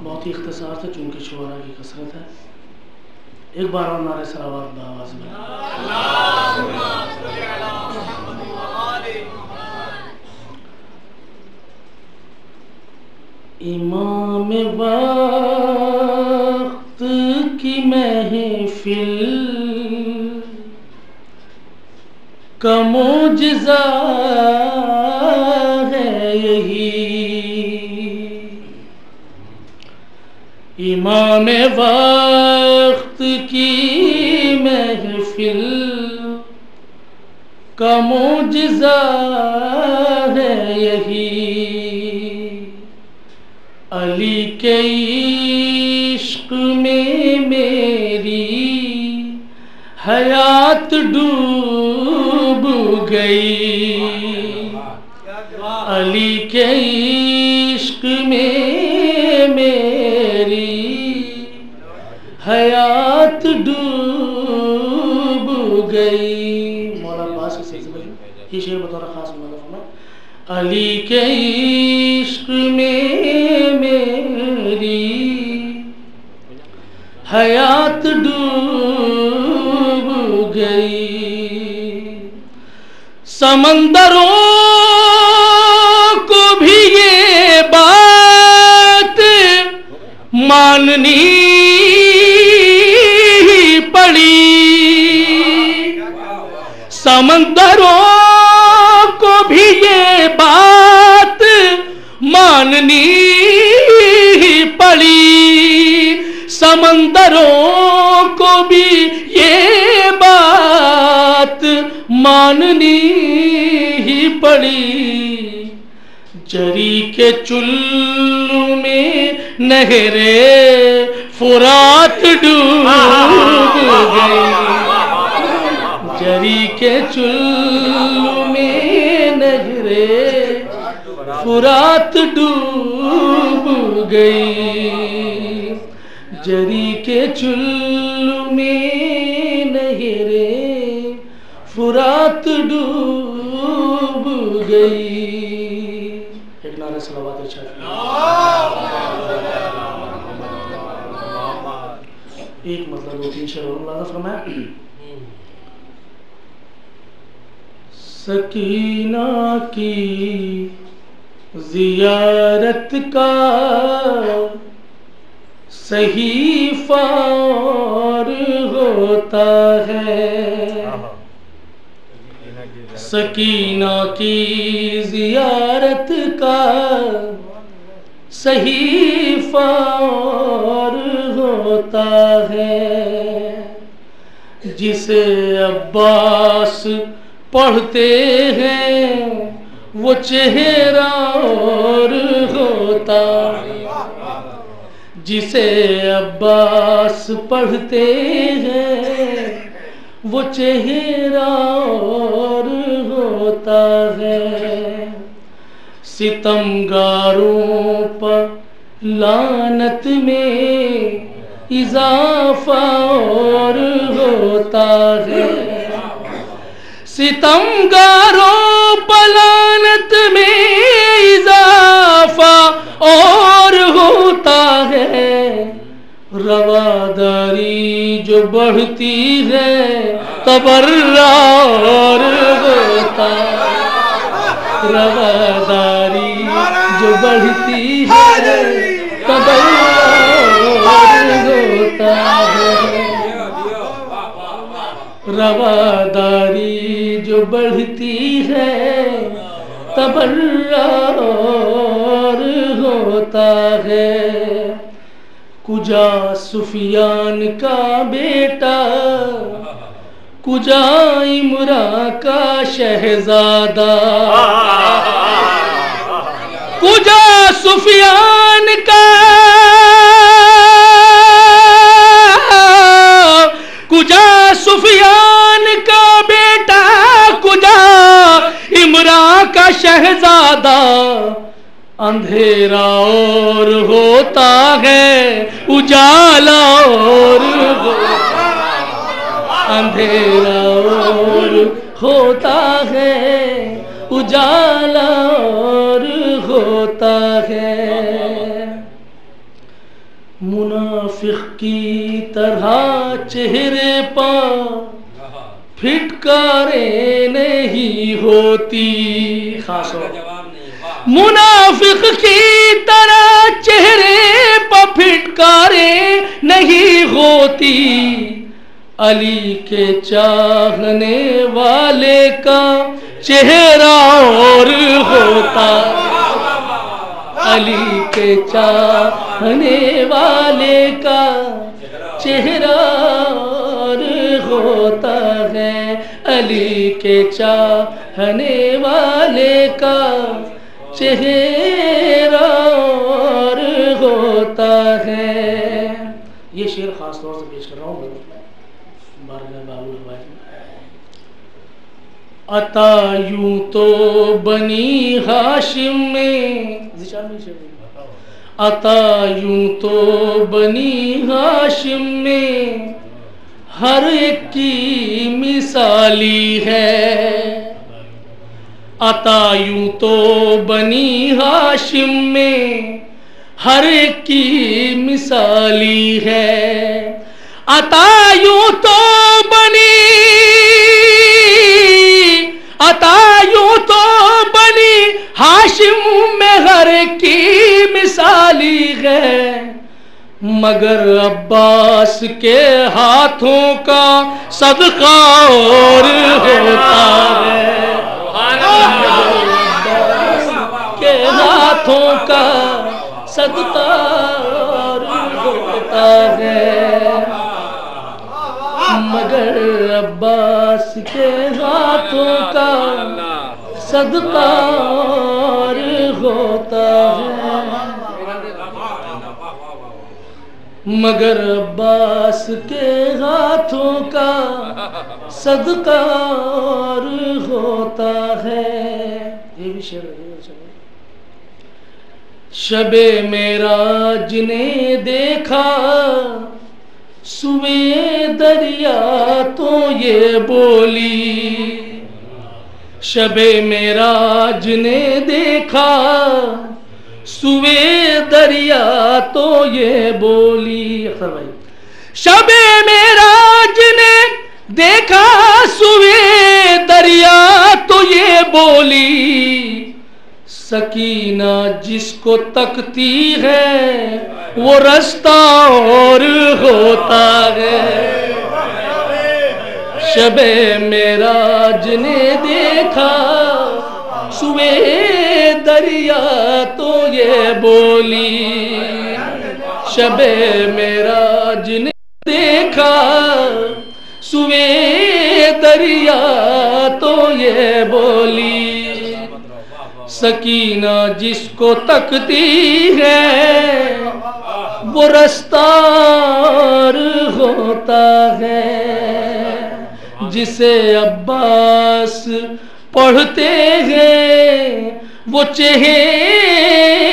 بہت ہی اختصار سے چونکہ شعراء کی کثرت ہے. ایک بار اور نعرہ صلوات بآواز میں. امام وقت کی محفل کا معجزہ ہے یہی. امام وقت کی محفل کا معجزہ ہے یہی. علی کے عشق میں میری حیات ڈوب گئی. علی کے عشق میں میری حیات ڈوب گئی. مولا عباس کے سلسلے میں یہ شعر بطور خاص مدد میں. علی کے عشق میں میری حیات ڈوب گئی. سمندروں کو بھی یہ بات ماننی پڑی. سمندروں کو بھی یہ بات ماننی پڑی. سمندروں کو بھی یہ بات ماننی ہی پڑی. جری کے چلو میں نہر فرات ڈوب گئی. جری کے چلو میں نہر فرات ڈوب گئی. جری کے چلو میں نہر فرات ڈوب گئی. ایک نعرہ صلوات ارشاد. ایک مطلب دو تین شعر اور ملاحظہ فرمایا. سکینہ کی زیارت کا صحیفہ اور ہوتا ہے. سکینہ کی زیارت کا صحیفہ اور ہوتا ہے. جسے عباس پڑھتے ہیں وہ چہرہ اور ہوتا. جسے عباس پڑھتے ہیں وہ چہرہ اور ہوتا ہے. ستمگاروں پر لعنت میں اضافہ اور ہوتا ہے. ستمگاروں پر لعنت میں اضافہ اور ہوتا ہے. رواداری جو بڑھتی ہے تبرع اور ہوتا ہے. رواداری جو بڑھتی ہے تبرع اور ہوتا ہے. رواداری جو بڑھتی ہے تبرع اور ہوتا ہے. کجا سفیان کا بیٹا کجا عمرا کا شہزادہ. کجا سفیان کا کجا سفیان کا بیٹا کجا عمرا کا شہزادہ. اندھیرا اور ہوتا ہے اجالا اور اندھیرا اور ہوتا ہے اجالا اور ہوتا ہے. منافق کی طرح چہرے پر پھٹکاریں نہیں ہوتی. خاص ہو منافق کی طرح چہرے پر پھٹکاریں نہیں ہوتی. علی کے چاہنے والے کا چہرہ اور ہوتا. علی کے چاہنے والے کا چہرہ اور ہوتا ہے. علی کے چاہنے والے کا چہرہ اور ہوتا ہے. یہ شعر خاص طور سے پیش کر رہا ہوں عطا یوں تو بنی ہاشم میں عطا یوں تو بنی ہاشم میں ہر ایک کی مثالی ہے. عطا یوں تو بنی ہاشم میں ہر ایک کی مثالی ہے. عطا یوں تو بنی ہاشم میں ہر ایک کی مثالی ہے. مگر عباس کے ہاتھوں کا صدقہ اور ہوتا ہے. عباس کے ہاتھوں کا صدقہ اور ہوتا ہے. مگر عباس کے ہاتھوں کا صدقہ اور ہوتا ہے. مگر عباس کے ہاتھوں کا صدقہ اور ہوتا ہے. یہ بھی شعر ہے. شب معراج نے دیکھا سوئے دریا تو یہ بولی. شب معراج نے دیکھا سوئے دریا تو یہ بولی. اختر بھائی شب معراج نے دیکھا سوئے دریا تو یہ بولی. سکینہ جس کو تکتی ہے وہ رستہ اور ہوتا ہے. شب معراج نے دیکھا سوئے دریا تو یہ بولی. شب معراج نے دیکھا سوئے دریا تو یہ بولی. سکینہ جس کو تکتی ہے وہ رستہ اور ہوتا ہے. جسے عباس پڑھتے ہیں وہ چہرہ